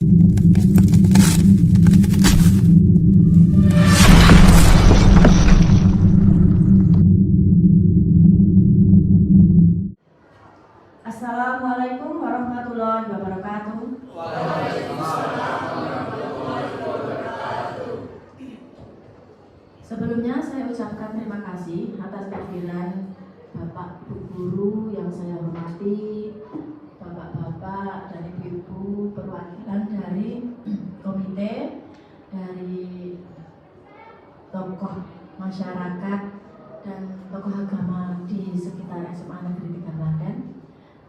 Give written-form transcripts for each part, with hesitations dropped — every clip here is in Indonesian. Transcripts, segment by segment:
Assalamualaikum warahmatullahi wabarakatuh. Waalaikumsalam warahmatullahi wabarakatuh. Sebelumnya saya ucapkan terima kasih atas kehadiran Bapak Ibu Guru yang saya hormati, Bapak-bapak dan Ibu-ibu perwakilan dari komite, dari tokoh masyarakat dan tokoh agama di sekitar SMA Negeri 3 Klaten.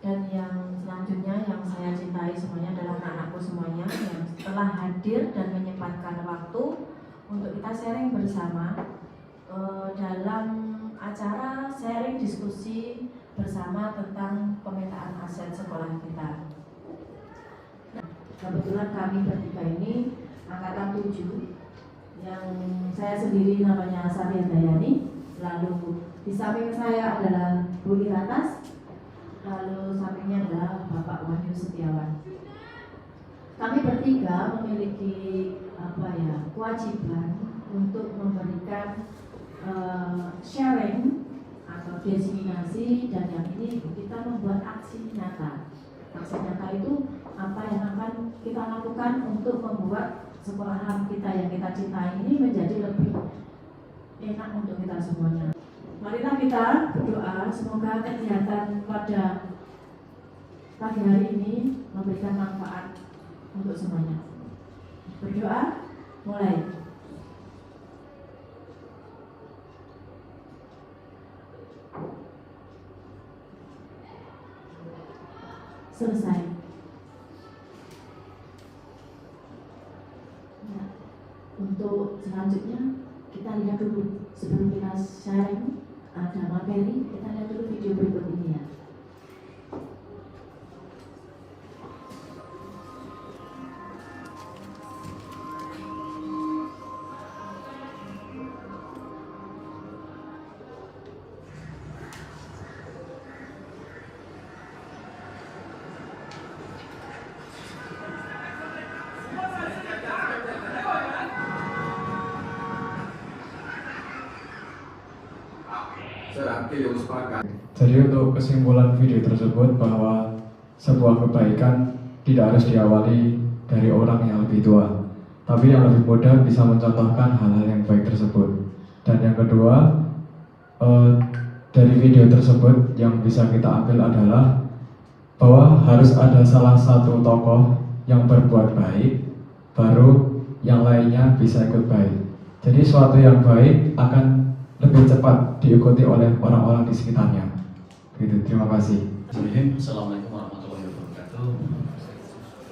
Dan yang selanjutnya yang saya cintai semuanya adalah anak-anakku semuanya yang telah hadir dan menyempatkan waktu untuk kita sharing bersama dalam acara sharing diskusi bersama tentang pemetaan aset sekolah kita. Nah, kebetulan kami bertiga ini angkatan 7, yang saya sendiri namanya Satya Dayani, lalu di samping saya adalah Bu Iratas, lalu sampingnya adalah Bapak Wahyu Setiawan. Kami bertiga memiliki kewajiban untuk memberikan sharing atau diseminasi, dan yang ini kita membuat aksi nyata. Aksi nyata itu apa yang akan kita lakukan untuk membuat sekolahan kita yang kita cintai ini menjadi lebih enak untuk kita semuanya. Marilah kita berdoa semoga kegiatan pada pagi hari ini memberikan manfaat untuk semuanya. Berdoa, mulai. Selesai. Nah, untuk selanjutnya kita lihat dulu sebelum kita sharing ada materi, kita lihat dulu video berikut ini ya. Jadi untuk kesimpulan video tersebut bahwa sebuah kebaikan tidak harus diawali dari orang yang lebih tua, tapi yang lebih muda bisa mencontohkan hal-hal yang baik tersebut. Dan yang kedua, dari video tersebut yang bisa kita ambil adalah bahwa harus ada salah satu tokoh yang berbuat baik, baru yang lainnya bisa ikut baik. Jadi suatu yang baik akan lebih cepat diikuti oleh orang-orang di sekitarnya. Gitu, terima kasih. Assalamualaikum warahmatullahi wabarakatuh.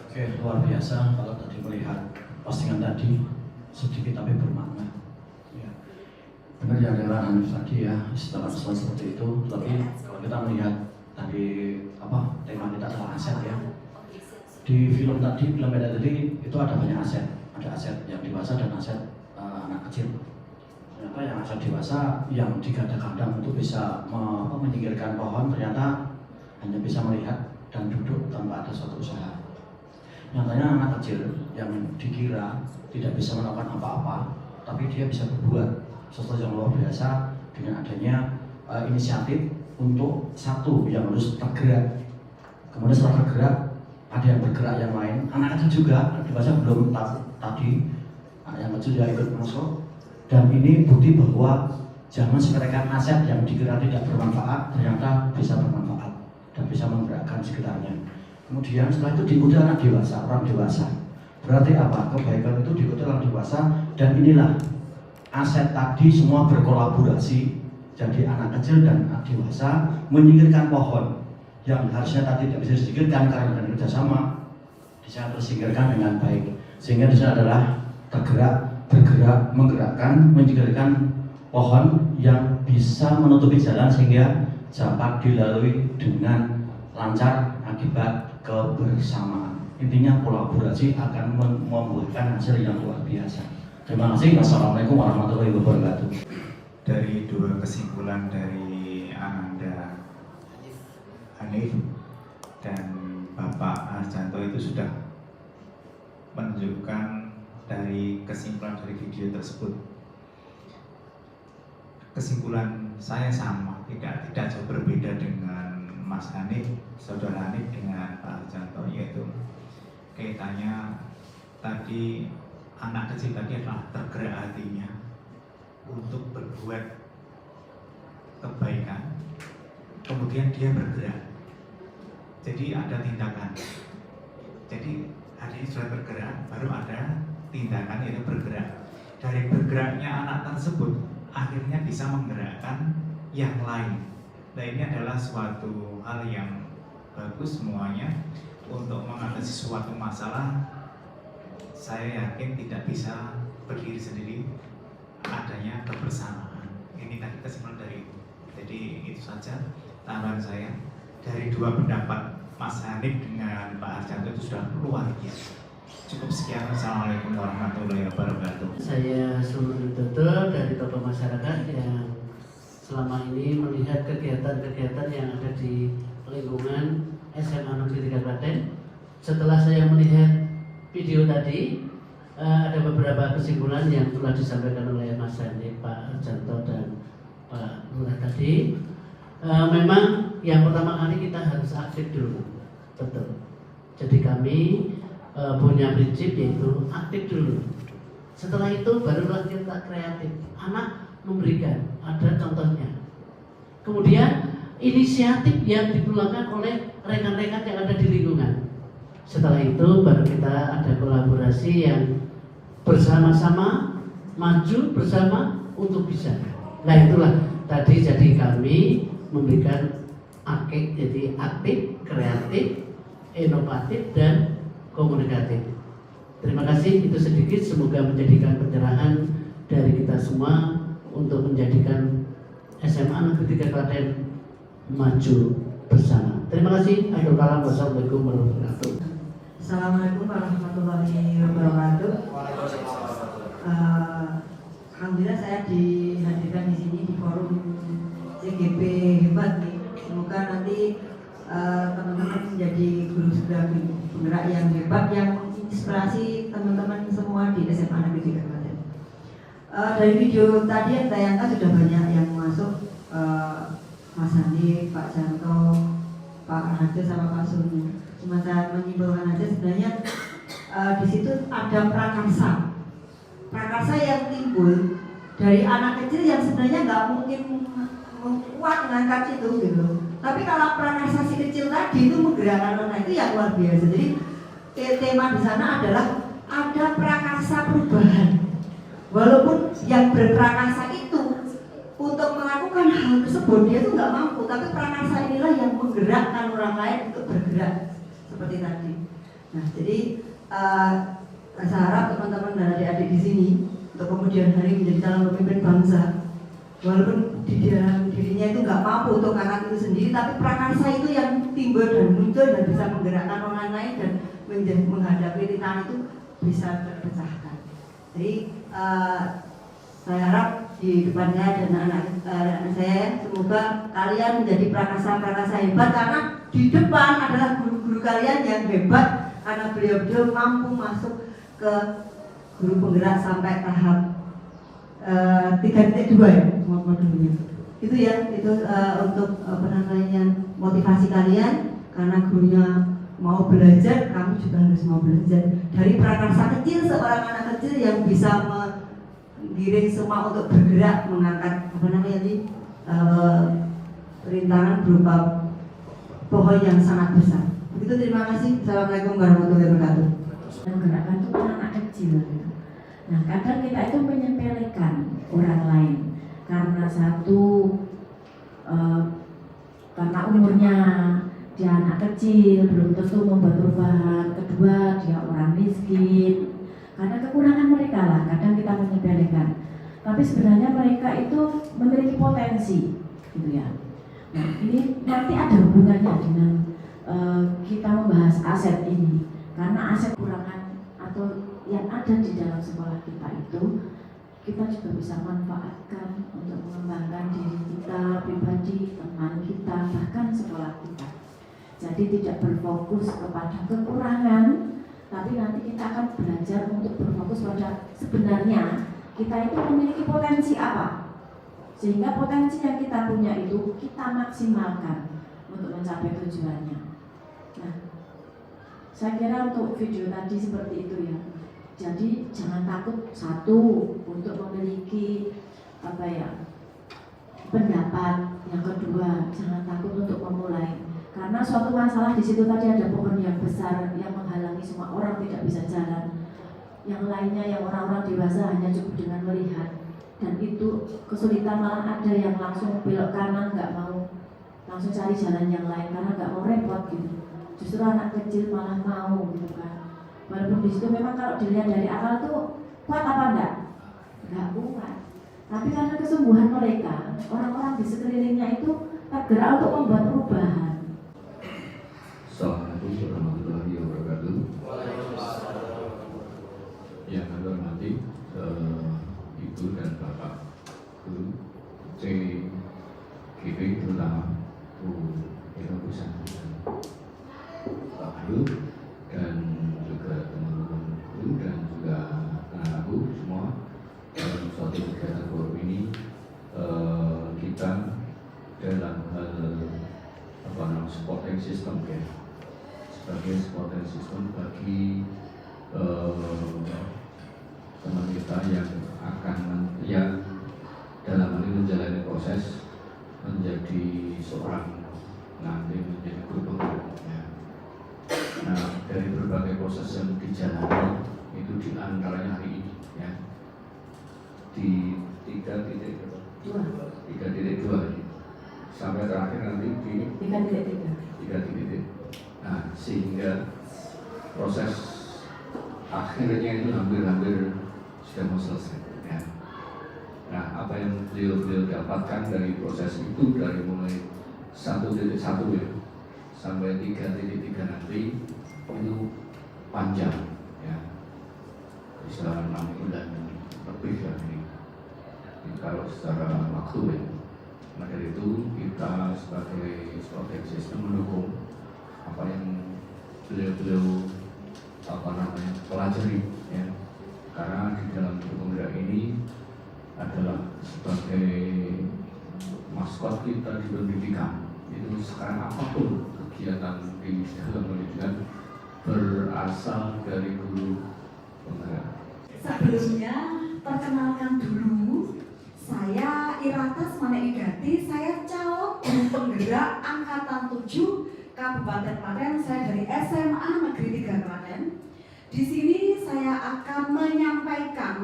Oke, luar biasa kalau tadi melihat postingan tadi, sedikit tapi bermakna. Ya. Benar ya, adalah tadi ya, istilah seperti itu. Tapi kalau kita melihat tadi tema kita adalah aset ya. Di film pendek tadi itu ada banyak aset. Ada aset yang dewasa dan aset anak kecil. Ternyata yang aset dewasa yang digadang-gadang untuk bisa menyingkirkan pohon, ternyata hanya bisa melihat dan duduk tanpa ada suatu usaha. Nyatanya anak kecil yang dikira tidak bisa melakukan apa-apa, tapi dia bisa berbuat sesuatu yang luar biasa dengan adanya inisiatif untuk satu yang harus tergerak. Kemudian setelah tergerak, ada yang bergerak yang lain. Anak kecil juga, anak dewasa belum tadi, yang kecil dia ikut masuk. Dan ini bukti bahwa jangan sepelekan aset yang dikira tidak bermanfaat ternyata bisa bermanfaat dan bisa menggerakkan sekitarnya. Kemudian setelah itu diikuti anak dewasa, orang dewasa. Berarti apa? Kebaikan itu diikuti orang dewasa, dan inilah aset tadi semua berkolaborasi. Jadi anak kecil dan anak dewasa menyingkirkan pohon yang harusnya tadi tidak bisa disingkirkan karena dengan kerjasama bisa tersingkirkan dengan baik. Sehingga di sana adalah bergerak, menggerakkan, menyingkirkan pohon yang bisa menutupi jalan sehingga dapat dilalui dengan lancar akibat kebersamaan. Intinya kolaborasi akan membuahkan hasil yang luar biasa. Terima kasih. Wassalamualaikum warahmatullahi wabarakatuh. Dari dua kesimpulan dari Ananda Hanif dan Bapak Arjanto itu sudah menunjukkan dari kesimpulan dari video tersebut. Kesimpulan saya sama, tidak jauh berbeda dengan Mas Hanif, Saudara Hanif dengan Pak Harjanto, yaitu kaitannya tadi anak kecil tadi adalah tergerak hatinya untuk berbuat kebaikan, kemudian dia bergerak. Jadi ada tindakan. Jadi hatinya sudah bergerak, baru ada tindakan yaitu bergerak. Dari bergeraknya anak tersebut akhirnya bisa menggerakkan yang lain. Nah, ini adalah suatu hal yang bagus semuanya untuk mengatasi suatu masalah. Saya yakin tidak bisa berdiri sendiri, adanya kebersamaan. Ini tadi kesimpulan dari itu. Jadi itu saja tambahan saya. Dari dua pendapat Mas Hanif dengan Pak Harjanto itu sudah luar biasa. Cukup sekian. Assalamualaikum warahmatullahi wabarakatuh. Saya Sulun Dodo dari tokoh masyarakat yang selama ini melihat kegiatan-kegiatan yang ada di lingkungan SMA Negeri 3 Klaten. Setelah saya melihat video tadi, ada beberapa kesimpulan yang telah disampaikan oleh Mas Hanif, Pak Harjanto dan Pak Lurah tadi. Memang yang pertama kali kita harus aktif dulu, betul. Jadi kami punya prinsip yaitu aktif dulu. Setelah itu barulah kita kreatif. Anak memberikan, ada contohnya. Kemudian inisiatif yang dipulangkan oleh rekan-rekan yang ada di lingkungan. Setelah itu baru kita ada kolaborasi yang bersama-sama maju bersama untuk bisa. Nah itulah tadi jadi kami memberikan jadi aktif, kreatif, inovatif dan komunikatif. Terima kasih, itu sedikit, semoga menjadikan pencerahan dari kita semua untuk menjadikan SMA Negeri 3 Klaten maju bersama. Terima kasih. Akhirul kalam, wassalamualaikum warahmatullahi wabarakatuh. Assalamualaikum warahmatullahi wabarakatuh. Alhamdulillah saya dihadirkan di sini di forum CGP hebat nih. Semoga nanti teman-teman menjadi guru penggerak yang hebat yang menginspirasi teman-teman semua di SMA Negeri 3 Klaten. Dari video tadi yang tayangkan sudah banyak yang masuk, Mas Hanif, Pak Janto, Pak Harjo sama Pak Sunu. Cuma saya menyimpulkan aja sebenarnya di situ ada prakarsa yang timbul dari anak kecil yang sebenarnya nggak mungkin kuat mengangkat itu gitu. Tapi kalau prakarsa si kecil tadi itu menggerakkan orang itu yang luar biasa. Jadi tema di sana adalah ada prakarsa perubahan. Walaupun yang berprakarsa itu untuk melakukan hal tersebut dia itu nggak mampu, tapi prakarsa inilah yang menggerakkan orang lain untuk bergerak seperti tadi. Nah, jadi saya harap teman-teman dan adik-adik di sini untuk kemudian hari menjadi calon pemimpin bangsa, walaupun di dalam dirinya itu nggak mampu untuk angkat itu sendiri, tapi prakarsa itu yang timbul dan muncul dan bisa menggerakkan orang lain dan menghadapi rintangan itu bisa terpecahkan. Jadi saya harap di depannya dan anak-anak saya semoga kalian menjadi prakarsa hebat, karena di depan adalah guru-guru kalian yang hebat karena beliau-beliau mampu masuk ke guru penggerak sampai tahap 3.2 ya modulnya. Itu ya, itu untuk motivasi kalian, karena gurunya mau belajar, kamu juga harus mau belajar. Dari prakarsa kecil, seorang anak kecil yang bisa menggiring semua untuk bergerak, mengangkat rintangan berupa pohon yang sangat besar. Begitu, terima kasih. Assalamualaikum warahmatullahi wabarakatuh. Menggerakkan itu kan anak kecil gitu. Nah kadang kita itu menyepelekan orang lain karena karena umurnya dia anak kecil, belum tentu membuat perubahan. Kedua, dia orang miskin. Karena kekurangan mereka lah, kadang kita menyepelekan. Tapi sebenarnya mereka itu memiliki potensi, gitu ya. Nah, ini nanti ada hubungannya dengan kita membahas aset ini. Karena aset kekurangan atau yang ada di dalam sekolah kita itu, kita juga bisa manfaatkan untuk mengembangkan diri kita pribadi, teman kita, bahkan sekolah kita. Jadi tidak berfokus kepada kekurangan, tapi nanti kita akan belajar untuk berfokus pada sebenarnya kita itu memiliki potensi apa, sehingga potensi yang kita punya itu kita maksimalkan untuk mencapai tujuannya. Nah, saya kira untuk video tadi seperti itu ya. Jadi jangan takut, satu, untuk memiliki pendapat. Yang kedua, jangan takut untuk memulai, karena suatu masalah di situ tadi ada pohon yang besar yang menghalangi semua orang tidak bisa jalan. Yang lainnya yang orang-orang dewasa hanya cukup dengan melihat, dan itu kesulitan, malah ada yang langsung belok kanan, nggak mau langsung cari jalan yang lain karena nggak mau repot gitu. Justru anak kecil malah mau gitu kan. Walaupun di situ memang kalau dilihat dari akal tuh kuat apa enggak? Enggak kuat. Tapi karena kesungguhan mereka, orang-orang di sekelilingnya itu tergerak untuk membuat perubahan. Assalamualaikum warahmatullahi wabarakatuh. Yang kami hormati Ibu dan Bapak Guru CGP, terutama Bu Ira Busan, Pak Guru, dan juga teman-teman guru dan juga anak-anakku semua. Dalam suatu kegiatan forum ini kita dalam hal supporting system ya, sebagai supporting system bagi teman kita yang dalam hal ini menjalani proses menjadi seorang nanti menjadi guru penggerak ya. Nah, dari berbagai proses yang dijalani itu diantaranya hari ini ya, di 3.2 sampai terakhir nanti di 3.3. Nah, sehingga proses akhirnya itu hampir sudah mau selesai ya. Nah, apa yang beliau dapatkan dari proses itu, dari mulai 1.1 ya sampai 3.3 nanti itu panjang ya, bisa 6 bulan lebih ya ini kalau secara waktu ya. Maka dari itu kita sebagai supporting system mendukung apa yang beliau pelajari ya, karena di dalam penggerak ini adalah sebagai maskot kita di pendidikan. Itu sekarang apapun kegiatan di dalam pendidikan berasal dari guru penggerak. Sebelumnya perkenalkan dulu, saya Iratas Manegati, saya caleg guru penggerak angkatan 7 Kabupaten Klaten. Saya dari SMA Negeri 3 Klaten. Di sini saya akan menyampaikan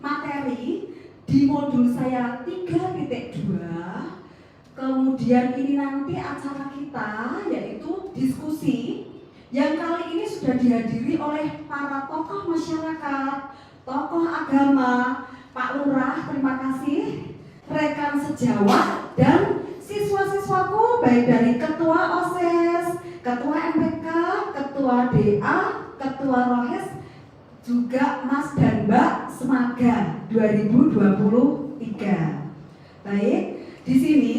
materi di modul saya 3.2. Kemudian ini nanti acara kita yaitu diskusi yang kali ini sudah dihadiri oleh para tokoh masyarakat, tokoh agama, Pak Lurah, terima kasih, rekan sejawat, dan siswa-siswaku baik dari Ketua OSIS, Ketua MPK, Ketua DA, Ketua Rohes, juga Mas dan Mbak Semaga 2023. Baik, di sini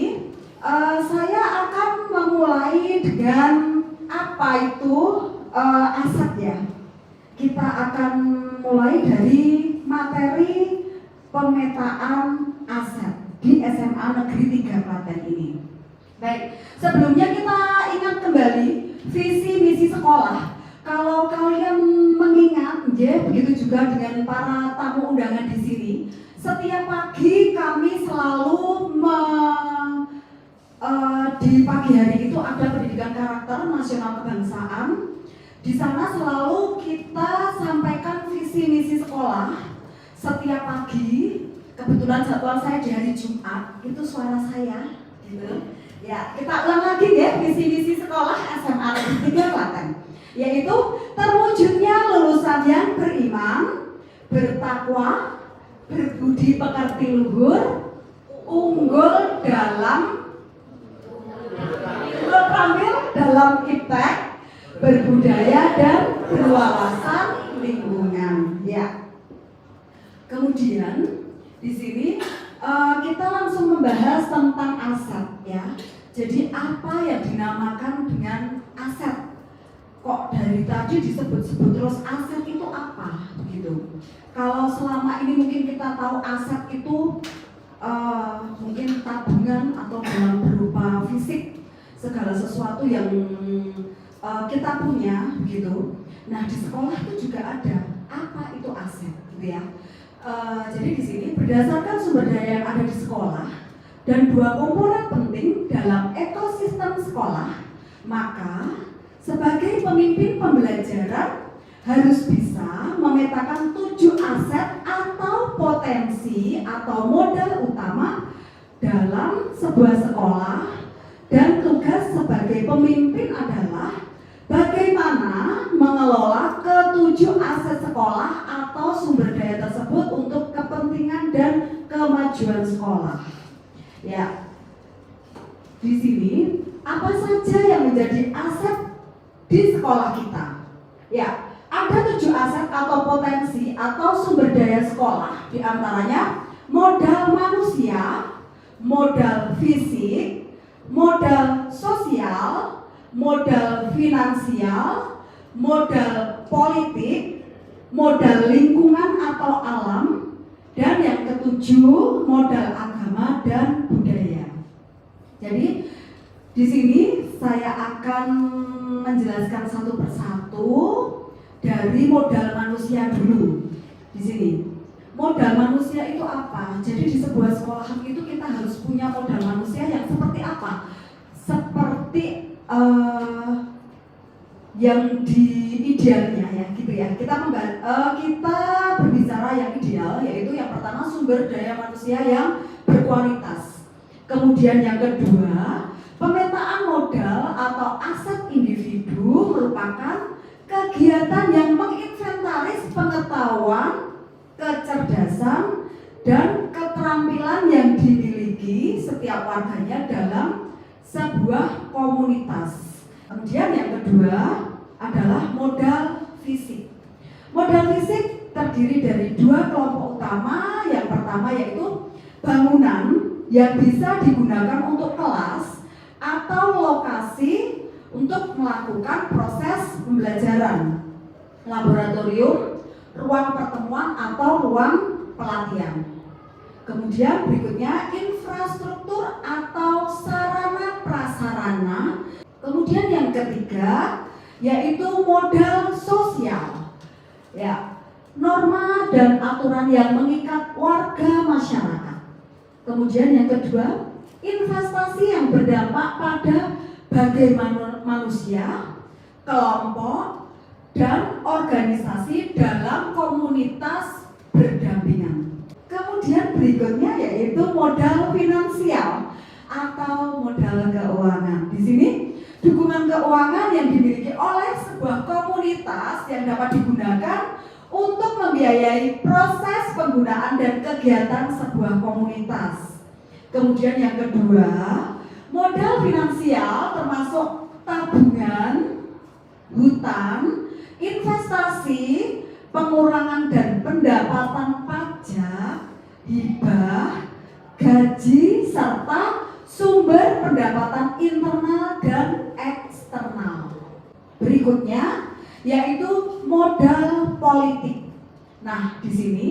saya akan memulai dengan apa itu aset ya. Kita akan mulai dari materi pemetaan aset di SMA Negeri 3 Klaten ini. Baik, sebelumnya kita ingat kembali visi misi sekolah. Kalau kalian mengingat, ya, begitu juga dengan para tamu undangan di sini. Setiap pagi kami selalu di pagi hari itu ada pendidikan karakter nasional kebangsaan. Di sana selalu kita sampaikan visi misi sekolah setiap pagi. Kebetulan jadwal saya di hari Jumat, itu suara saya, gitu. Ya, kita ulang lagi ya, visi misi sekolah SMA Negeri 3 Klaten, yaitu terwujudnya lulusan yang beriman, bertakwa, berbudi pekerti luhur, unggul tampil dalam iptek, berbudaya dan berwawasan lingkungan. Ya. Kemudian di sini kita langsung membahas tentang aset ya. Jadi apa yang dinamakan dengan aset? kok dari tadi disebut-sebut terus aset itu apa begitu. Kalau selama ini mungkin kita tahu aset itu mungkin tabungan atau dalam berupa fisik, segala sesuatu yang kita punya gitu. Nah di sekolah itu juga ada apa itu aset gitu ya. Jadi di sini berdasarkan sumber daya yang ada di sekolah dan dua komponen penting dalam ekosistem sekolah, maka sebagai pemimpin pembelajaran harus bisa memetakan 7 aset atau potensi atau modal utama dalam sebuah sekolah, dan tugas sebagai pemimpin adalah bagaimana mengelola ke-7 aset sekolah atau sumber daya tersebut untuk kepentingan dan kemajuan sekolah. Ya, di sini apa saja yang menjadi aset di sekolah kita? Ya, ada 7 aset atau potensi atau sumber daya sekolah, di antaranya modal manusia, modal fisik, modal sosial, modal finansial, modal politik, modal lingkungan atau alam, dan yang ketujuh modal agama dan budaya. Jadi di sini saya akan menjelaskan satu persatu dari modal manusia dulu. Di sini modal manusia itu apa? Jadi di sebuah sekolahan itu kita harus punya modal manusia yang seperti apa? Seperti yang di idealnya ya gitu ya. Kita berbicara yang ideal, yaitu yang pertama sumber daya manusia yang berkualitas. Kemudian yang kedua, pemetaan modal atau aset individu merupakan kegiatan yang menginventaris pengetahuan, kecerdasan, dan keterampilan yang dimiliki setiap warganya dalam sebuah komunitas. Kemudian yang kedua adalah modal fisik. Modal fisik terdiri dari 2 kelompok utama. Yang pertama yaitu bangunan yang bisa digunakan untuk kelas atau lokasi untuk melakukan proses pembelajaran, laboratorium, ruang pertemuan atau ruang pelatihan. Kemudian berikutnya infrastruktur atau sarana prasarana. Kemudian yang ketiga yaitu modal sosial. Ya, norma dan aturan yang mengikat warga masyarakat. Kemudian yang kedua, investasi yang berdampak pada bagaimana manusia, kelompok, dan organisasi dalam komunitas berdampingan. Kemudian berikutnya yaitu modal finansial atau modal keuangan. Di sini dukungan keuangan yang dimiliki oleh sebuah komunitas yang dapat digunakan untuk membiayai proses penggunaan dan kegiatan sebuah komunitas. Kemudian yang kedua, modal finansial termasuk tabungan, hutang, investasi, pengurangan dan pendapatan pajak, hibah, gaji, serta sumber pendapatan internal dan eksternal. Berikutnya yaitu modal politik. Nah, di sini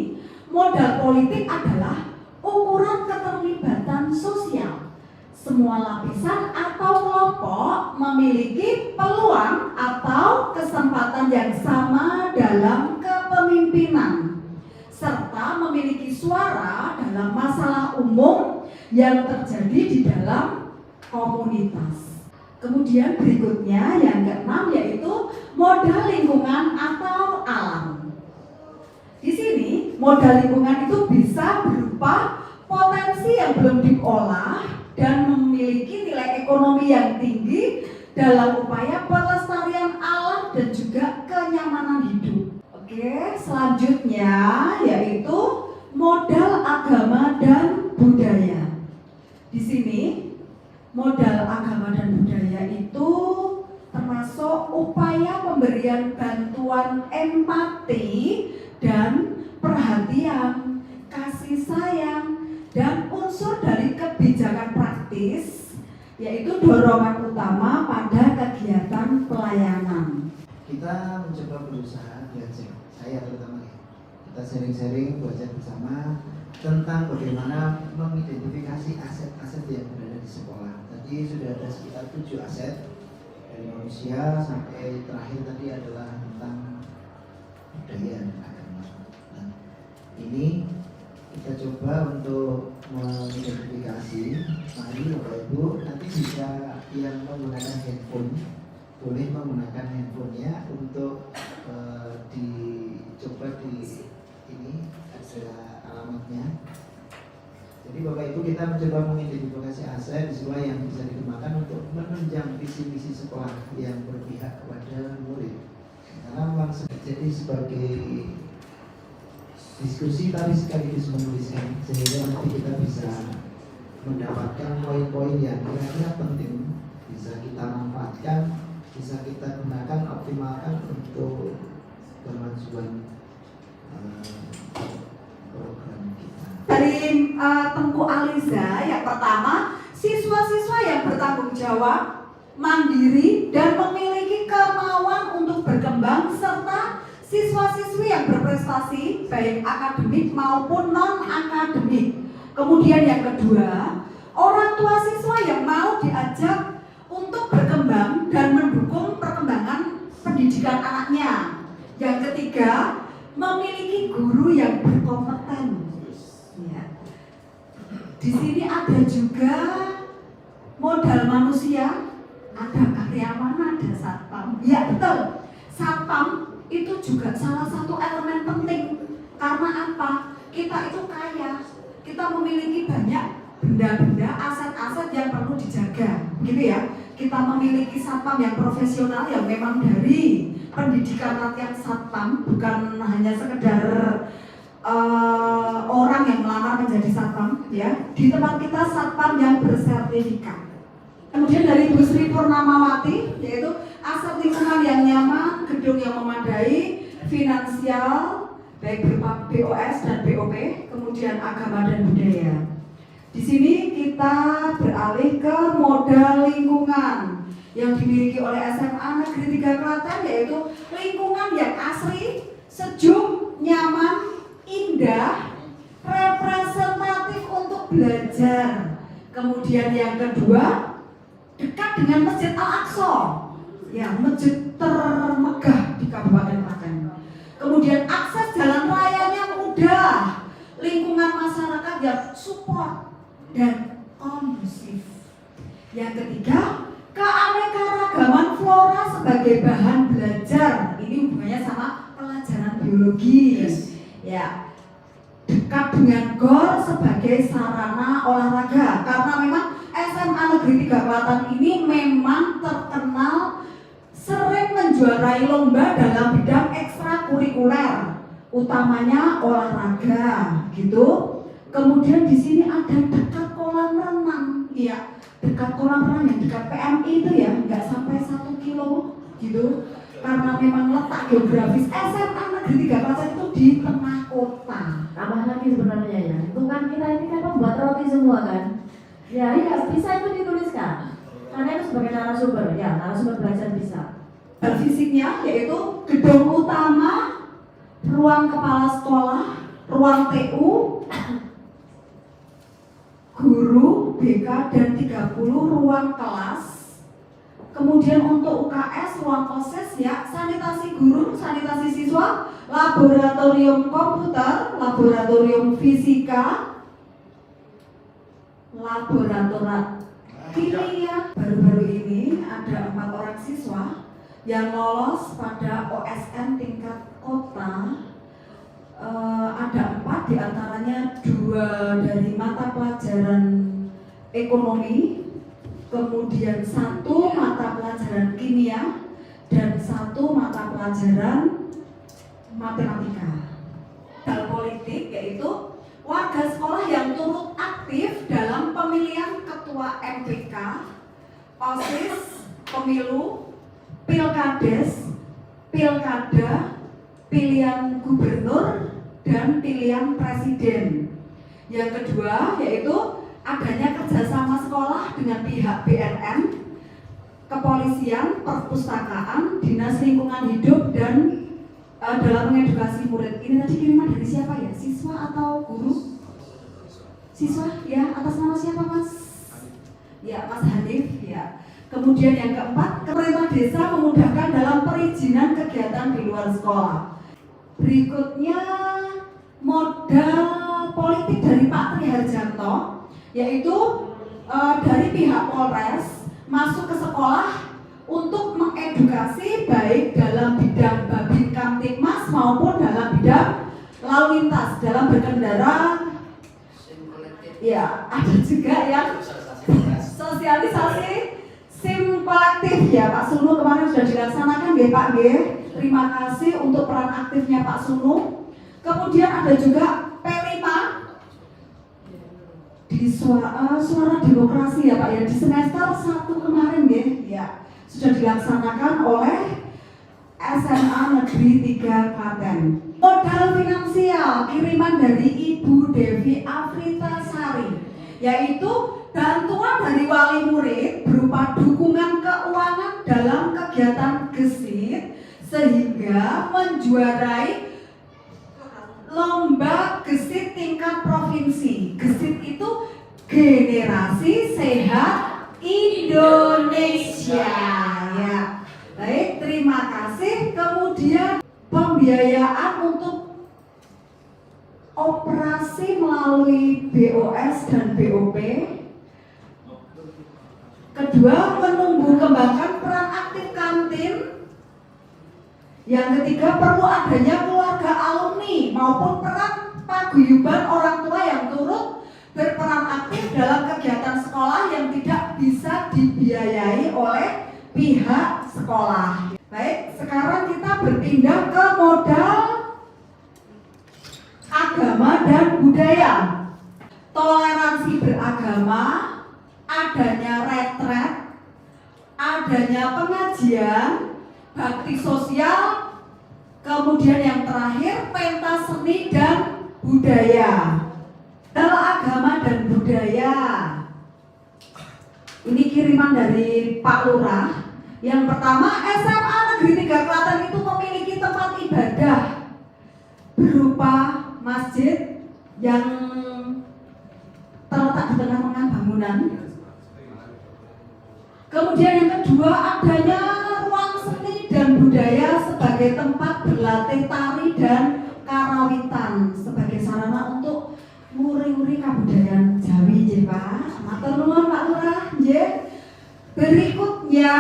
modal politik adalah ukuran keterlibatan sosial. Semua lapisan atau kelompok memiliki peluang atau kesempatan yang sama dalam kepemimpinan, serta memiliki suara dalam masalah umum yang terjadi di dalam komunitas. Kemudian berikutnya yang keenam yaitu modal lingkungan atau alam. Di sini modal lingkungan itu bisa berupa potensi yang belum diolah dan memiliki nilai ekonomi yang tinggi dalam upaya pelestarian alam dan juga kenyamanan hidup. Oke, selanjutnya yaitu modal agama dan budaya. Di sini modal agama dan budaya itu termasuk upaya pemberian bantuan empati dan perhatian, kasih sayang, dan unsur dari kebijakan praktis, yaitu dorongan utama pada kegiatan pelayanan. kita mencoba berusaha belajar, saya terutama ya, kita sharing-sharing, belajar bersama tentang bagaimana mengidentifikasi aset-aset yang berada di sekolah. Tadi sudah ada sekitar 7 aset, dari manusia sampai terakhir tadi adalah tentang budaya dan agama. Nah, ini kita coba untuk mengidentifikasi. Mari Bapak Ibu nanti bisa yang menggunakan handphone boleh menggunakan handphonenya untuk dicoba di ini ada alamatnya. Jadi Bapak Ibu kita mencoba mengidentifikasi aset di sekolah yang bisa digunakan untuk menunjang visi misi sekolah yang berpihak kepada murid. Karena memang jadi sebagai diskusi tadi sekaligus menuliskan sehingga nanti kita bisa mendapatkan poin-poin yang kira-kira penting bisa kita manfaatkan, bisa kita gunakan, optimalkan untuk kemajuan program kita. Dari Tengku Aliza, yang pertama, siswa-siswa yang bertanggung jawab, mandiri, dan memiliki kemauan untuk berkembang, serta siswa-siswi yang berprestasi, baik akademik maupun non-akademik. Kemudian yang kedua, orang tua siswa yang mau diajak untuk berkembang dan mendukung perkembangan pendidikan anaknya. Yang ketiga, memiliki guru yang berkompeten. Ya. Di sini ada juga modal manusia, ada karyawan, ada satpam. Ya betul, satpam itu juga salah satu elemen penting. Karena apa? Kita itu kaya, kita memiliki banyak benda-benda, aset-aset yang perlu dijaga, gitu ya. Kita memiliki satpam yang profesional yang memang dari pendidikan latihan satpam, bukan hanya sekedar orang yang melamar menjadi satpam, ya. Di tempat kita satpam yang bersertifikat. Kemudian dari Bu Sri Purnamawati, yaitu aset lingkungan yang nyaman, gedung yang memadai, finansial, baik berupa BOS dan BOP, kemudian agama dan budaya. Di sini kita beralih ke modal lingkungan yang dimiliki oleh SMA Negeri 3 Klaten, yaitu lingkungan yang asri, sejuk, nyaman, indah, representatif untuk belajar. Kemudian yang kedua, dekat dengan Masjid Al-Aqsa, ya, masjid termegah di Kabupaten Klaten. Kemudian akses jalan rayanya mudah, lingkungan masyarakat yang support dan kondusif. Yang ketiga, keanekaragaman flora sebagai bahan belajar. Ini hubungannya sama pelajaran biologi. Ya, dekat dengan GOR sebagai sarana olahraga. Karena memang SMA Negeri 3 Klaten ini memang terkenal sering menjuarai lomba dalam bidang ekstrakurikuler, utamanya olahraga, gitu. Kemudian di sini ada dekat kolam renang, ya, dekat kolam renang yang dekat PMI itu ya, nggak sampai 1 kilo, gitu. Karena memang letak geografis SMA Negeri 3 Klaten itu di tengah kota. Tambah lagi sebenarnya ya, hitungan kita ini kan membuat roti semua kan. Ya, iya, bisa itu dituliskan. Karena itu sebagai narasumber, ya, narasumber belajar bisa. Fisiknya yaitu gedung utama, ruang kepala sekolah, ruang TU, guru, BK, dan 30 ruang kelas. Kemudian untuk UKS, ruang OSIS, ya, sanitasi guru, sanitasi siswa, laboratorium komputer, laboratorium fisika, laboratorium kimia. Baru-baru ini ada 4 orang siswa yang lolos pada OSN tingkat kota. Ada 4, diantaranya 2 dari mata pelajaran ekonomi, kemudian 1 mata pelajaran kimia, dan 1 mata pelajaran matematika. Hal politik yaitu warga sekolah yang turut aktif dalam pemilihan ketua MPK, OSIS, pemilu, pilkades, pilkada, pilihan gubernur, dan pilihan presiden. Yang kedua yaitu adanya kerjasama sekolah dengan pihak BNN kepolisian, perpustakaan, dinas lingkungan hidup, dan dalam mengedukasi murid. Ini tadi kiriman dari siapa ya? Siswa atau guru? Siswa ya, atas nama siapa Mas? Ya, Mas Hanif ya. Kemudian yang keempat, pemerintah desa memudahkan dalam perizinan kegiatan di luar sekolah. Berikutnya modal politik dari Pak Tri Harjanto, yaitu dari pihak Polres masuk ke sekolah untuk mengedukasi baik dalam bidang Babin Kamtibmas maupun dalam bidang lalu lintas dalam berkendara. Ya, ada juga yang sosialisasi SIM kolektif ya Pak Sunu kemarin sudah dilaksanakan ya Pak G. Terima kasih untuk peran aktifnya Pak Sunu. Kemudian ada juga P5 di suara demokrasi ya Pak ya, di semester 1 kemarin ya sudah dilaksanakan oleh SMA Negeri 3 Klaten. Modal finansial kiriman dari Ibu Devi Afritasari, yaitu bantuan dari wali murid berupa dukungan keuangan dalam kegiatan gesit sehingga menjuarai lomba gesit tingkat provinsi. Gesit itu Generasi Sehat Indonesia ya. Baik, terima kasih. Kemudian pembiayaan untuk operasi melalui BOS dan BOP. Kedua, menumbuh kembangkan peran aktif kantin. Yang ketiga, perlu adanya keluarga alumni maupun peran paguyuban orang tua yang turut berperan aktif dalam kegiatan sekolah yang tidak bisa dibiayai oleh pihak sekolah. Baik, sekarang kita berpindah ke modal agama dan budaya. Toleransi beragama, adanya retret, adanya pengajian, bakti sosial, kemudian yang terakhir pentas seni dan budaya. Dalam agama dan budaya, ini kiriman dari Pak Lurah. Yang pertama, SMA Negeri 3 Klaten itu memiliki tempat ibadah berupa masjid yang terletak di tengah-tengah bangunan. Kemudian yang kedua, adanya ruang seni dan budaya sebagai tempat berlatih tari dan karawitan sebagai sarana untuk nguri-nguri kabudayaan Jawi nggih Pak. Matur nuwun Pak Lurah nggih. Berikutnya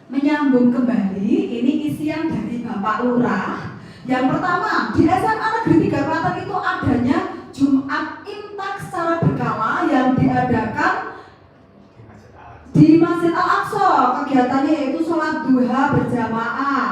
menyambung kembali, ini isian dari Bapak Lurah. Yang pertama, di SMA Negeri 3 Klaten itu adanya Jumat Imtak secara berkala yang diadakan di Masjid Al-Aqsa. Kegiatannya yaitu sholat duha berjamaah.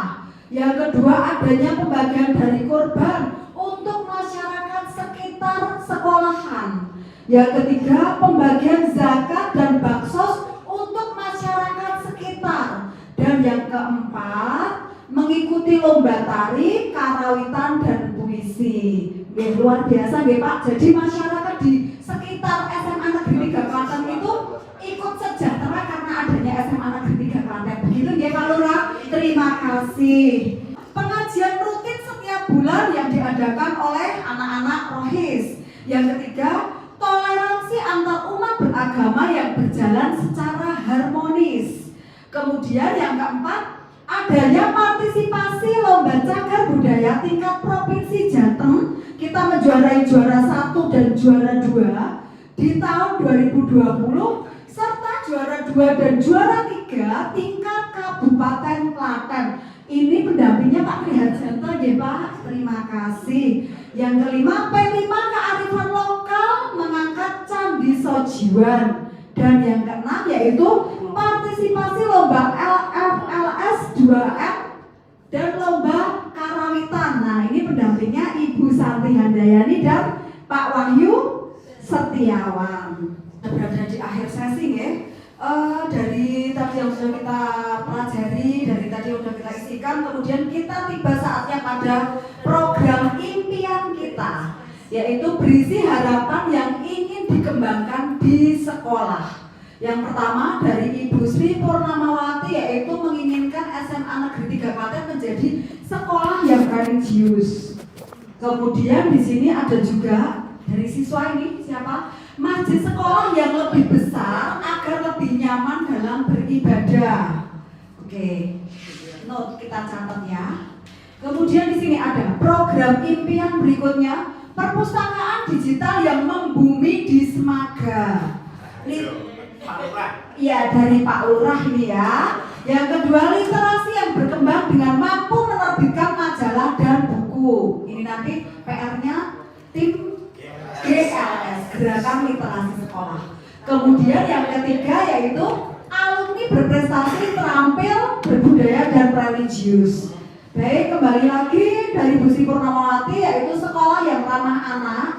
Yang kedua, adanya pembagian dari kurban untuk masyarakat sekitar sekolahan. Yang ketiga, pembagian zakat dan baksos untuk masyarakat sekitar. Dan yang keempat, mengikuti lomba tari, karawitan, dan puisi. Luar biasa nggih Pak. Jadi masyarakat di sekitar SMA Negeri 3 Klaten itu ikut sejahtera karena adanya SMA Negeri 3 Klaten. Begitu nggih Pak Lurah. Terima kasih. Pengajian rutin setiap bulan yang diadakan oleh anak-anak rohis. Yang ketiga, toleransi antar umat beragama yang berjalan secara harmonis. Kemudian yang keempat, adanya partisipasi lomba cagar budaya tingkat provinsi Jateng. Kita menjuarai juara 1 dan juara 2 di tahun 2020 serta juara 2 dan juara 3 tingkat Kabupaten Klaten. Ini pendampingnya Pak Tri Harjanto ya Pak. Terima kasih. Yang kelima, P5 kearifan lokal mengangkat Candi Sojiwan. Dan yang keenam yaitu partisipasi lomba LFLS 2M dan lomba karawitan. Nah, ini pendampingnya Ibu Santi Handayani dan Pak Wahyu Setiawan. Berada di akhir sesi ya. Dari tadi yang sudah kita pelajari, dari tadi yang sudah kita isikan, kemudian kita tiba saatnya pada program impian kita, yaitu berisi harapan yang ingin dikembangkan di sekolah. Yang pertama dari Ibu Sri Purnamawati, yaitu menginginkan SMA Negeri 3 Klaten menjadi sekolah yang religius. Kemudian di sini ada juga dari siswa ini siapa? Masjid sekolah yang lebih besar agar lebih nyaman dalam beribadah. Oke, note kita catat ya. Kemudian di sini ada program impian berikutnya, perpustakaan digital yang membumi di Semaga. Ya, dari Pak Lurah ini ya. Yang kedua, literasi yang berkembang dengan mampu menerbitkan majalah dan buku. Ini nanti PR-nya tim GLS, Gerakan Literasi Sekolah. Kemudian yang ketiga yaitu alumni berprestasi terampil, berbudaya dan religius. Baik, kembali lagi dari Bu Sri Purnamawati, yaitu sekolah yang ramah anak.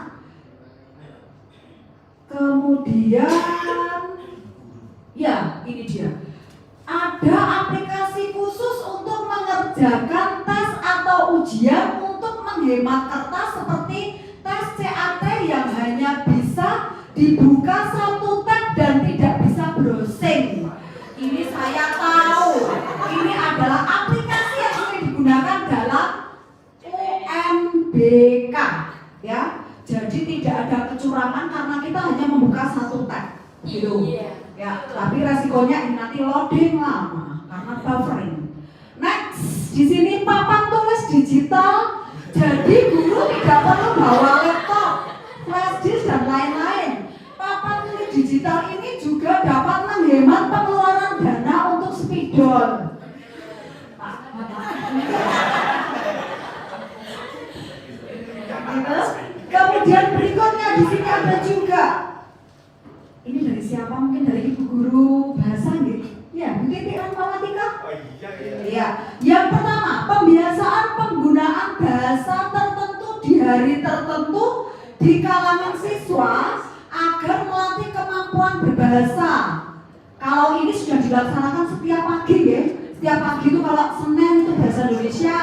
Kemudian ya, ini dia. Ada aplikasi khusus untuk mengerjakan tes atau ujian untuk menghemat kertas seperti tes CAT yang hanya bisa dibuka satu tab dan tidak bisa browsing. Ini saya tahu. Ini adalah aplikasi yang sering digunakan dalam UMBK, ya. Jadi tidak ada kecurangan karena kita hanya membuka satu tab, gitu. Ya, tapi resikonya ini nanti loading lama karena buffering. Next, di sini papan tulis digital. Jadi guru tidak perlu bawa laptop, flash disk dan lain-lain. Papan tulis digital ini juga dapat menghemat pengeluaran dana untuk spidol. Kemudian berikutnya di sini ada juga. Ini dari siapa? Mungkin dari ibu guru bahasa gitu. Ya, Bu Titi Rahmawatika. Oh iya. Ya, yang pertama pembiasaan penggunaan bahasa tertentu di hari tertentu di kalangan siswa agar melatih kemampuan berbahasa. Kalau ini sudah dilaksanakan setiap pagi ya. Setiap pagi itu kalau Senin itu bahasa Indonesia,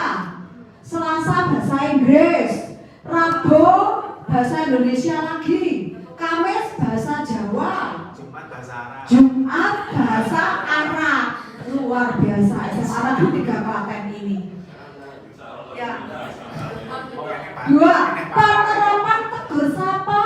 Selasa bahasa Inggris, Rabu bahasa Indonesia lagi, Kamis bahasa Jawa, Jumat bahasa Arab. Jumat bahasa Arab. Luar biasa SMA Negeri 3 Klaten ini. Ya. Dua, penerapan tegur sapa,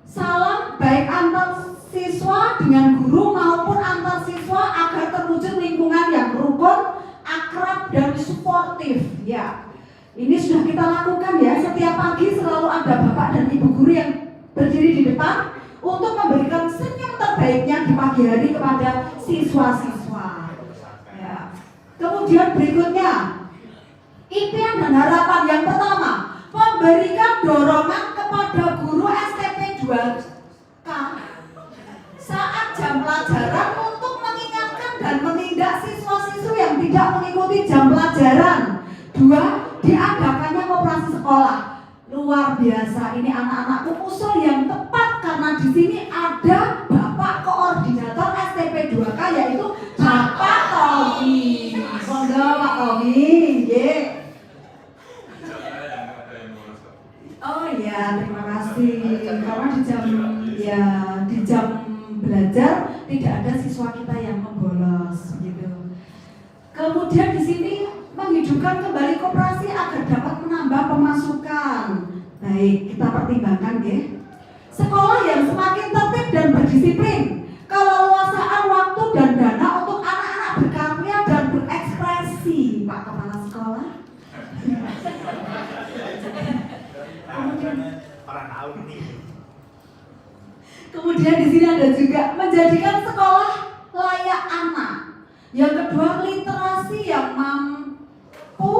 salam baik antar siswa dengan guru maupun antar siswa agar terwujud lingkungan yang rukun, akrab dan suportif. Ya. Ini sudah kita lakukan ya, setiap pagi selalu ada bapak dan ibu guru yang berdiri di depan untuk memberikan senyum terbaiknya di pagi hari kepada siswa-siswa. Ya. Kemudian berikutnya, impian dan harapan yang pertama, memberikan dorongan kepada guru STP 2K saat jam pelajaran untuk mengingatkan dan menindak siswa-siswi yang tidak mengikuti jam pelajaran. Dua, diadakannya koperasi sekolah. Luar biasa, ini anak-anakku usul yang tepat karena di sini ada Bapak Koordinator STP 2K yaitu Bapak Tommy. Monggo Pak Tommy, nggih. Oh iya, terima kasih. Karena di jam belajar tidak ada siswa kita yang membolos gitu. Kemudian di sini menghidupkan kembali koperasi agar dapat menambah pemasukan. Baik, kita pertimbangkan ya. Sekolah yang semakin tertib dan berdisiplin, keleluasaan waktu dan dana untuk anak-anak berkarya dan berekspresi. Pak Kepala Sekolah. Kemudian di sini ada juga menjadikan sekolah layak anak. Yang kedua, literasi yang mampu.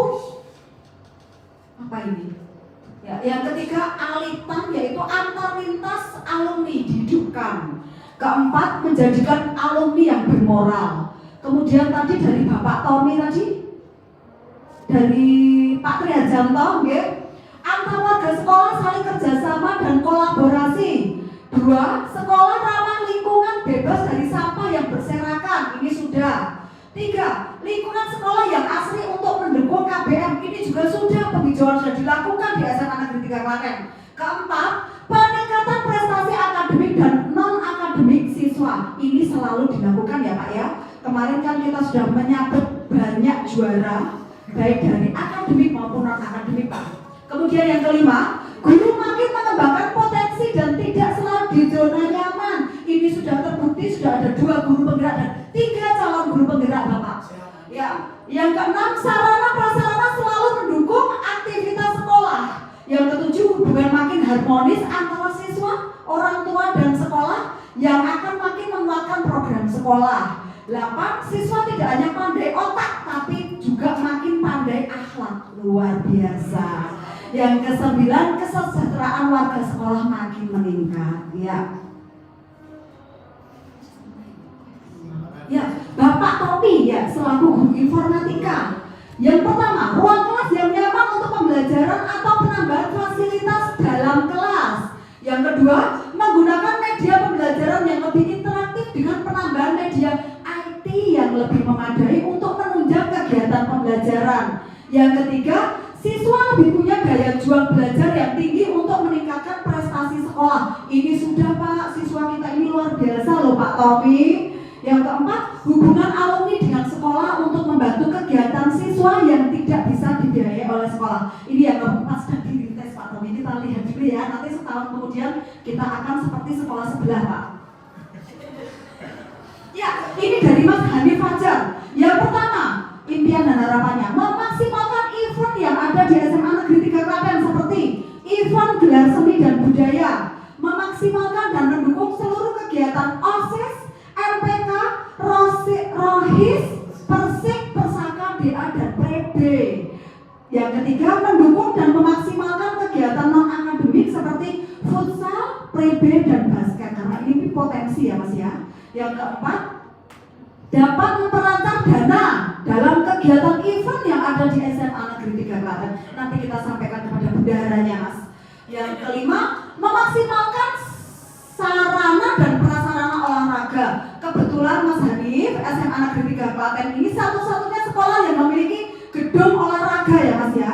Apa ini? Ya, yang ketiga, alitan yaitu antar lintas alumni dihidupkan. Keempat, menjadikan alumni yang bermoral. Kemudian tadi dari Bapak Tommy tadi, dari Pak Triharjanto, ya, antar warga sekolah saling kerjasama dan kolaborasi. Dua, sekolah ramah lingkungan bebas dari sampah yang berserakan. Ini sudah. Tiga, lingkungan sekolah yang asri untuk mendukung KBM. Ini juga sudah, penghijauan sudah dilakukan di SMA Negeri 3 Klaten. Keempat, peningkatan prestasi akademik dan non-akademik siswa. kemarin kan kita sudah menyabet banyak juara, baik dari akademik maupun non-akademik Pak. Kemudian yang kelima, guru makin mengembangkan potensi dan tidak selalu di zona nyaman. Ini sudah terbukti, sudah ada 2 guru penggerak dan 3 calon guru penggerak Bapak. Ya, yang keenam, sarana prasarana selalu mendukung aktivitas sekolah. Yang ketujuh, hubungan makin harmonis antara siswa, orang tua dan sekolah yang akan makin menguatkan program sekolah. 8, siswa tidak hanya pandai otak tapi juga makin pandai akhlak. Luar biasa. Yang ke-9, kesejahteraan warga sekolah makin meningkat. Ya, Bapak Topi ya selaku guru informatika. Yang pertama, ruang kelas yang nyaman untuk pembelajaran atau penambahan fasilitas dalam kelas. Yang kedua, menggunakan media pembelajaran yang lebih interaktif dengan penambahan media IT yang lebih memadai untuk menunjang kegiatan pembelajaran. Yang ketiga, siswa lebih punya daya juang belajar yang tinggi untuk meningkatkan prestasi sekolah. Ini sudah Pak, siswa kita ini luar biasa loh Pak Topi. Yang keempat, hubungan alumni dengan sekolah untuk membantu kegiatan siswa yang tidak bisa dibiayai oleh sekolah. Ini yang keempat sedang dirintis Pak Topi. Kita lihat dulu ya, nanti setahun kemudian kita akan seperti sekolah sebelah Pak. Ya, ini dari Mas Hanif Fajar. Yang pertama, impian dan harapannya memaksimalkan event yang ada di SMA Negeri 3 Klaten seperti event gelar seni dan budaya, memaksimalkan dan mendukung seluruh kegiatan OSIS, MPK, ROHIS, Persik, Persaka, DA, dan PB. Yang ketiga, mendukung dan memaksimalkan kegiatan non-akademik seperti futsal, PB, dan basket. Karena ini potensi ya Mas ya. Yang keempat, dapat memperlancar dana dalam kegiatan event yang ada di SMA Negeri 3 Klaten. Nanti kita sampaikan kepada bendaharanya Mas. Yang kelima, memaksimalkan sarana dan prasarana olahraga. Kebetulan Mas Hanif, SMA Negeri 3 Klaten ini satu-satunya sekolah yang memiliki gedung olahraga ya Mas ya.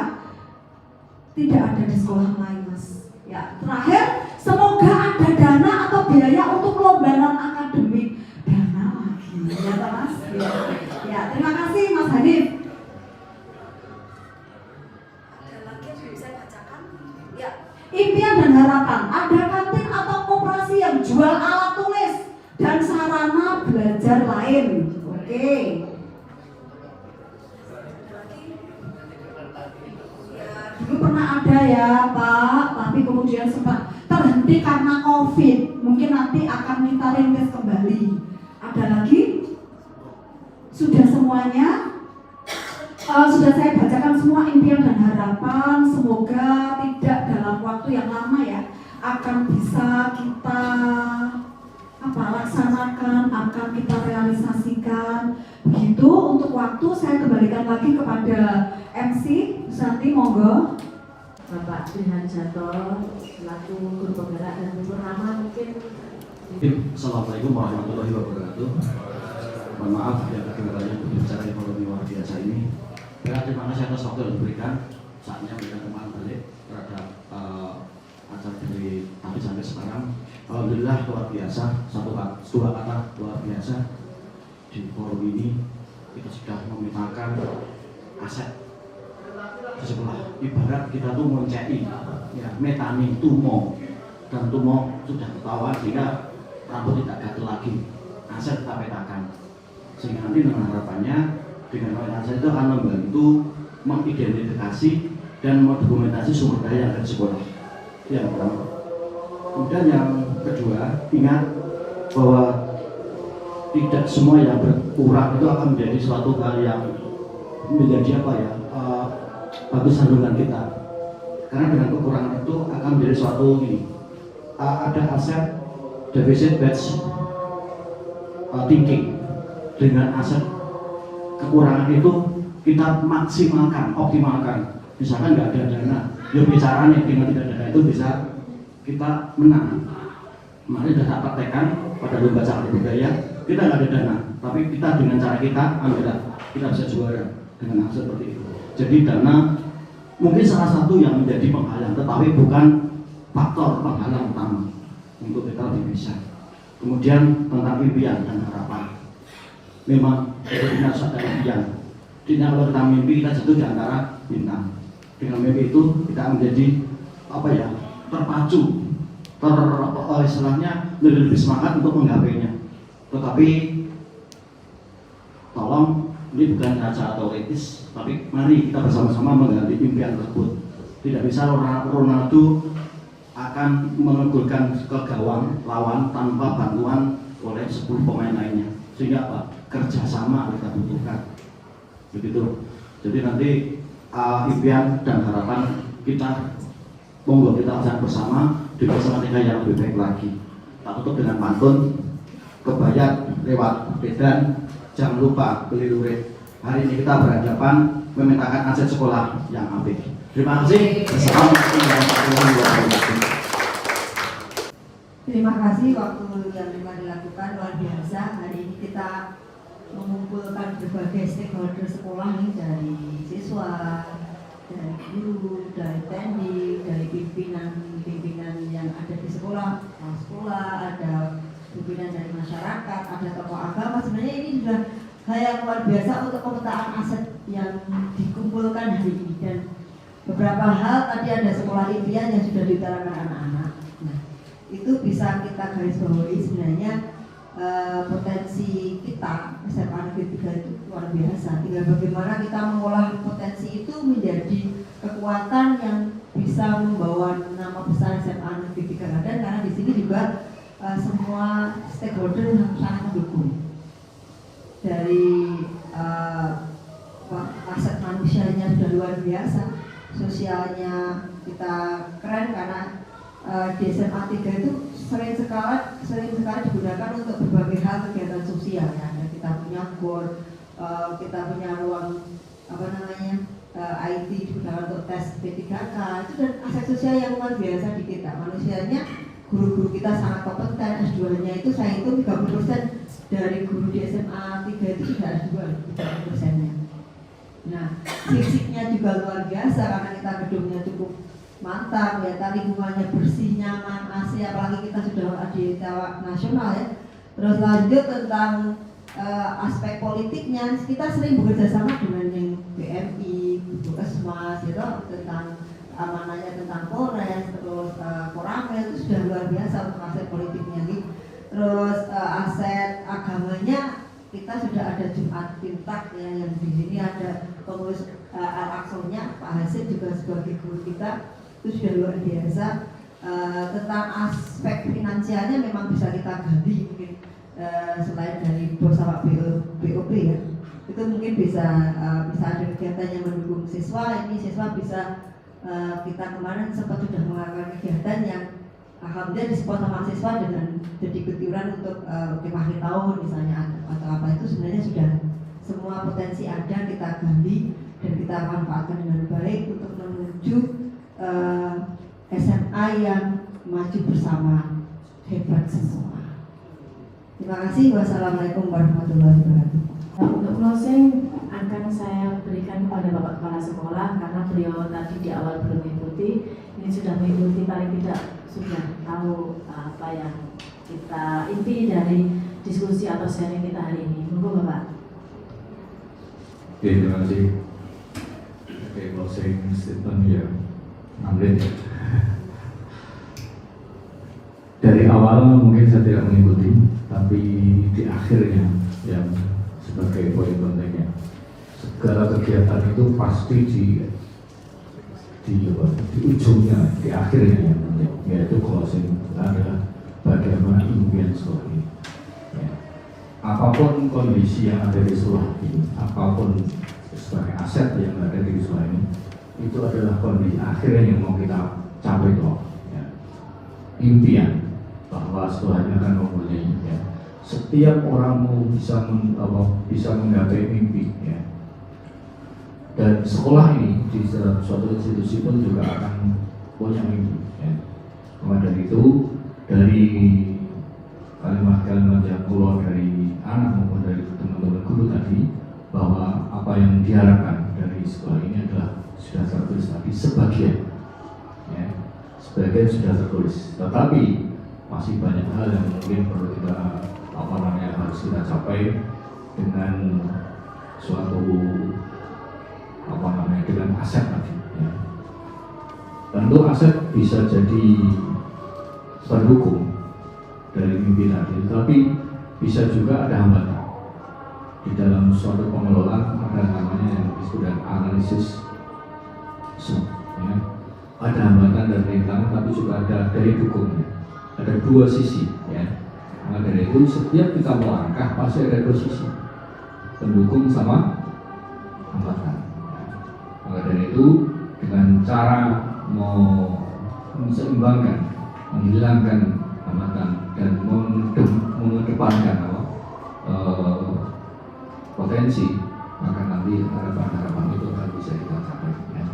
Tidak ada di sekolah lain Mas. Ya, terakhir, semoga ada dana atau biaya untuk lomba non-akademik. Dana lagi, ya Mas. Ya, terima kasih Mas Hanif. Ada lagi yang bisa saya bacakan? Ya, impian dan harapan. Ada kantin atau koperasi yang jual alat tulis dan sarana belajar lain. Oke. Dulu pernah ada ya Pak, tapi kemudian sempat terhenti karena COVID. Mungkin nanti akan kita rintis kembali. Ada lagi? Sudah semuanya? Sudah saya bacakan semua impian dan harapan. Semoga tidak dalam waktu yang lama ya akan bisa kita laksanakan, akan kita realisasikan. Begitu untuk waktu saya kembalikan lagi kepada MC Santi, monggo. Bapak Trihanjanto selaku guru penggerak dan Bu Purnama mungkin. Assalamualaikum warahmatullahi wabarakatuh. Mohon maaf ya kedengarannya berbicara ekonomi luar biasa ini. Terima kasih atas waktu yang diberikan. Saatnya kita kembali balik terhadap acara dari tadi sampai sekarang. Alhamdulillah luar biasa, dua kata luar biasa. Di forum ini kita sudah memetakan aset di sebelah. Ibarat kita tuh mencari ya, metani tumo, dan tumo sudah ketahuan sehingga rambut tidak gatel lagi. Aset kita petakan sehingga nanti dengan harapannya dengan aset itu akan membantu mengidentifikasi dan mendokumentasi sumber daya yang ada di sekolah. Yang pertama. Kemudian yang kedua, ingat bahwa tidak semua yang berkurang itu akan menjadi suatu hal yang menjadi bagus sandungan kita. Karena dengan kekurangan itu akan menjadi suatu ini. Ada aset deficit batch thinking. Dengan aset kekurangan itu kita maksimalkan, optimalkan. Misalkan nggak ada dana, ya bicaranya dengan tidak ada dana itu bisa kita menang. Mari sudah praktekkan pada lomba cara budaya, kita nggak ada dana, tapi kita dengan cara kita bisa juara dengan hasil seperti itu. Jadi dana mungkin salah satu yang menjadi penghalang, tetapi bukan faktor penghalang utama untuk kita lebih bisa. Kemudian tentang impian dan harapan. memang benar ada impian. Kalau kita mimpi, kita jatuh di antara bintang. Dengan mimpi itu kita menjadi terpacu, istilahnya lebih semangat untuk menggapainya. Tetapi tolong, ini bukan cara teoritis, tapi mari kita bersama-sama mengganti impian tersebut. Tidak bisa Ronaldo akan mengegulkan ke gawang lawan tanpa bantuan oleh 10 pemain lainnya. Sehingga apa? Kerjasama kita butuhkan. Begitu. Jadi nanti impian dan harapan kita monggo kita ajak bersama di bersama yang lebih baik lagi. Tak tutup dengan pantun, kebayat lewat bedan, jangan lupa beli lurit. Hari ini kita berhadapan memetakan aset sekolah yang apik. Terima kasih. Assalamualaikum warahmatullahi wabarakatuh. Terima kasih waktu yang telah dilakukan luar biasa. Hari ini kita mengumpulkan berbagai stakeholder sekolah nih, dari siswa, dari guru, dari teknik, dari pimpinan yang ada di sekolah, ada pimpinan dari masyarakat, ada tokoh agama. Sebenarnya ini sudah hal yang luar biasa untuk pemetaan aset yang dikumpulkan hari ini. Dan beberapa hal tadi ada sekolah impian yang sudah diutarakan anak-anak. Nah, itu bisa kita garis bawahi sebenarnya. Potensi kita SMA Negeri 3 itu luar biasa. Tinggal bagaimana kita mengolah potensi itu menjadi kekuatan yang bisa membawa nama besar SMA Negeri 3 Klaten, karena di sini juga semua stakeholder sangat mendukung. Dari aset manusianya sudah luar biasa, sosialnya kita keren karena di SMA 3 itu sering sekali digunakan untuk berbagai hal kegiatan sosial ya. Kita punya GOR, kita punya ruang IT digunakan untuk tes P3K, itu dan aset sosial yang luar biasa di kita. Manusianya, guru-guru kita sangat kompeten. S2-nya itu saya hitung 30% dari guru di SMA 3 itu sudah S2, 30%-nya. Nah, fisiknya juga luar biasa karena kita gedungnya cukup mantap ya, lingkungannya bersih, nyaman, AC, apalagi kita sudah di tahap nasional ya. Terus lanjut tentang aspek politiknya, kita sering bekerja sama dengan yang BMI, Puskesmas gitu, tentang amanahnya tentang Polres, terus Koramil, itu sudah luar biasa untuk aset politiknya nih. Terus aset agamanya kita sudah ada Jumat Pintak ya, yang di sini ada pengurus Al-Aqsanya, Pak Hasim juga sebagai guru kita. Itu sudah luar biasa. Tentang aspek finansialnya memang bisa kita gali mungkin selain dari BOS sama BOP ya, itu mungkin bisa ada kegiatan yang mendukung siswa. Ini siswa bisa kita kemarin sempat sudah melakukan kegiatan yang alhamdulillah disupport sama siswa dengan jadi ketiuran untuk kemah tahun misalnya atau apa. Itu sebenarnya sudah semua potensi ada, kita gali dan kita manfaatkan dengan baik untuk menuju SMA yang maju bersama, hebat semua. Terima kasih. Wassalamualaikum warahmatullahi wabarakatuh. Untuk closing akan saya berikan kepada Bapak Kepala Sekolah, karena beliau tadi di awal belum mengikuti, ini sudah mengikuti, paling tidak sudah tahu apa yang kita inti dari diskusi atau sharing kita hari ini. Monggo Bapak. Oke, terima kasih. Oke, closing statement ya. Ambil. Dari awal mungkin saya tidak mengikuti, tapi di akhirnya yang sebagai poin pentingnya, segala kegiatan itu pasti di ujungnya, di akhirnya yang penting, yaitu closing adalah bagaimana impian sekolah ini. Ya. Apapun kondisi yang ada di sekolah ini, apapun sebagai aset yang ada di sekolah ini, itu adalah kondisi akhirnya yang mau kita capai toh. Ya. Impian bahwa sekolahnya akan mempunyai ya. Setiap orang mau bisa menggapai mimpi ya. Dan sekolah ini di suatu institusi pun juga akan punya mimpi ya. Maka dari itu, dari kalimat-kalimat yang keluar dari anak maupun dari teman-teman guru tadi, bahwa apa yang diharapkan dari sekolah ini adalah sudah tertulis tadi sebagian ya, sebagian sudah tertulis, tetapi masih banyak hal yang mungkin perlu kita harus kita capai dengan suatu dengan aset tadi. Ya. Tentu aset bisa jadi pendukung dari mimpi tadi, tapi bisa juga ada hambatan. Di dalam suatu pengelolaan ada namanya yang disebut dengan analisis SWOT. Ya. Ada hambatan dan rintangan, tapi juga ada daya dukungnya. Ada dua sisi. Ya. Maka dari itu setiap kita melangkah pasti ada dua sisi, pendukung sama hambatan. Maka dari itu dengan cara menseimbangkan, menghilangkan hambatan dan mengedepankan potensi, maka nanti harapan-harapan itu akan bisa kita capai. Ya.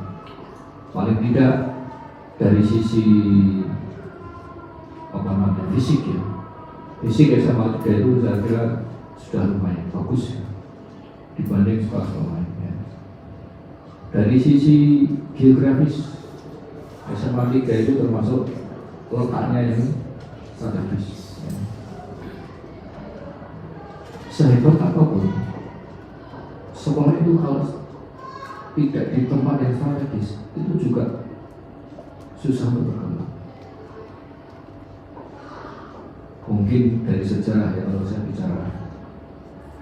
Paling tidak dari sisi fisik ya, fisik SMA 3 itu saya kira sudah lumayan bagus ya, dibanding sekolah-sekolah lain. Ya. Dari sisi geografis SMA 3 itu termasuk letaknya yang strategis. Ya. Sehebat apapun sekolah itu kalau tidak di tempat yang strategis itu juga susah untuk berkembang. Mungkin dari sejarah ya, kalau saya bicara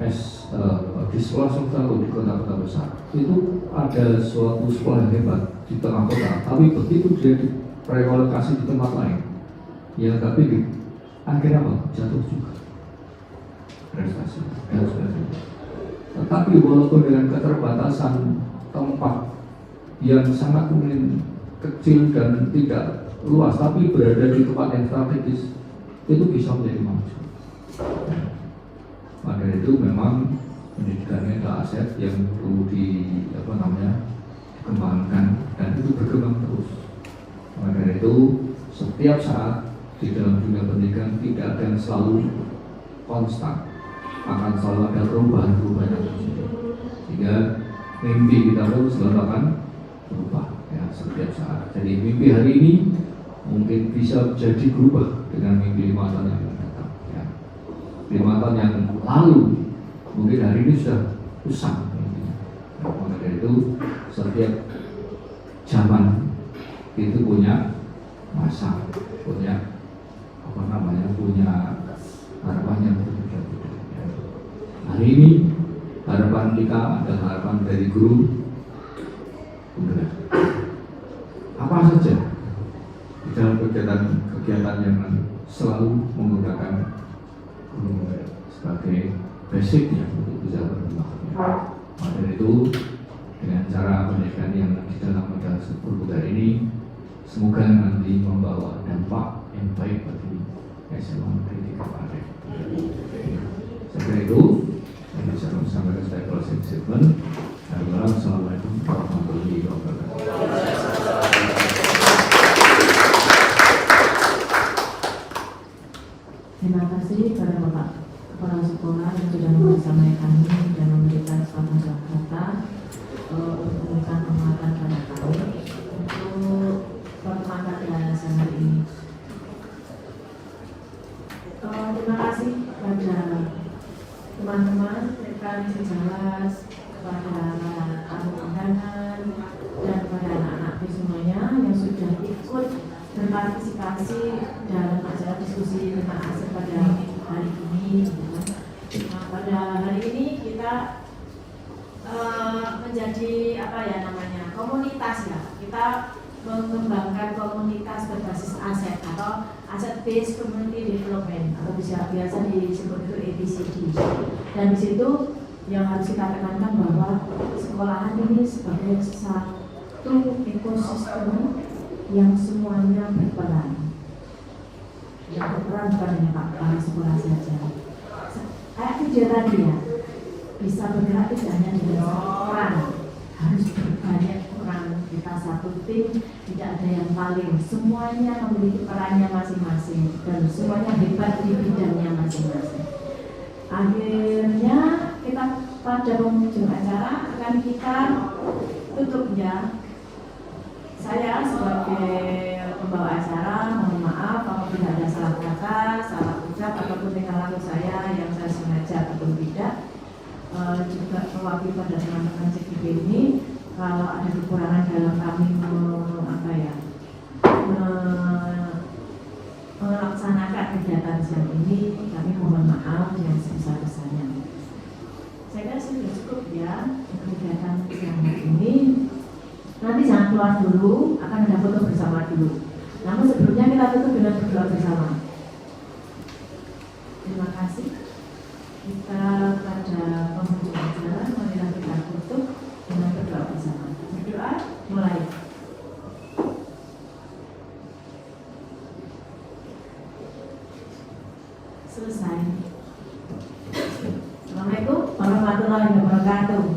di sekolah swasta atau di kota-kota besar itu ada suatu sekolah yang hebat di tengah kota, tapi begitu dia direlokasi di tempat lain ya, tapi akhirnya apa? Jatuh juga prestasi dan sebagainya. Tetapi walaupun dengan keterbatasan tempat yang sangat mungkin kecil dan tidak luas, tapi berada di tempat yang strategis, itu bisa menjadi maju. Maka itu memang pendidikannya adalah aset yang perlu dikembangkan dan itu berkembang terus. Maka itu setiap saat di dalam dunia pendidikan tidak ada yang selalu konstan, akan selalu ada perubahan-perubahan yang terjadi. Sehingga mimpi kita pun selalu akan berubah ya, setiap saat. Jadi mimpi hari ini mungkin bisa jadi berubah dengan mimpi 5 tahun yang akan datang. Ya. 5 tahun yang lalu mungkin hari ini sudah usang. Nah, maka dari itu setiap zaman itu punya masa, punya punya harapan yang berbeda-beda. Ya. Hari ini harapan kita adalah harapan dari guru penggerak. Apa saja di dalam kegiatan yang selalu menggunakan guru sebagai basicnya untuk bisa berkembang. Maka dari itu dengan cara pendidikan yang di dalam modal berbudaya ini semoga nanti membawa dampak yang baik bagi SMA Negeri 3 Klaten. Seperti itu yang bisa kami sampaikan sebagai closing statement. Assalamualaikum warahmatullahi wabarakatuh. Terima kasih kepada Bapak Kepala Sekolah yang sudah membersamai kami dan memberikan suatu kata untuk memberikan penguatan pada kami untuk pertemuan pada hari ini. Terima kasih kepada teman-teman rekan sejelas, kepada tamu undangan dan kepada anak-anak semuanya yang sudah ikut berpartisipasi dalam acara diskusi tentang aset pada hari ini. Nah, pada hari ini kita menjadi komunitas ya. Kita mengembangkan komunitas berbasis aset atau asset based community development atau biasa disebut itu ABCD. Dan di situ yang harus kita tekankan bahwa sekolahan ini sebagai satu ekosistem yang semuanya berperan. Yang berperan bukan hanya Pak sekolah saja. Kayak video tadi ya, bisa bergerak tidak hanya dengan satu orang, harus berbanyak orang. Kita satu tim, tidak ada yang paling. Semuanya memiliki perannya masing-masing dan semuanya hebat di bidangnya masing-masing. Akhirnya kita pada penghujung acara akan kita tutup ya. Saya sebagai pembawa acara mohon maaf apabila ada salah kata, salah ucap ataupun tingkah laku saya yang saya sengaja ataupun tidak. mewakili pada teman-teman CGD ini, kalau ada kekurangan dalam kami melaksanakan kegiatan siang ini, kami mohon maaf yang sebesar-besarnya. Saya kira sudah cukup ya kegiatan siang ini. Nanti jangan keluar dulu, akan ada foto bersama dulu. Namun sebelumnya kita tutup dengan berdoa bersama. Terima kasih. Kita pada penghujung acara, marilah kita tutup dengan berdoa bersama. Berdoa mulai. Selesai. Assalamualaikum warahmatullahi wabarakatuh.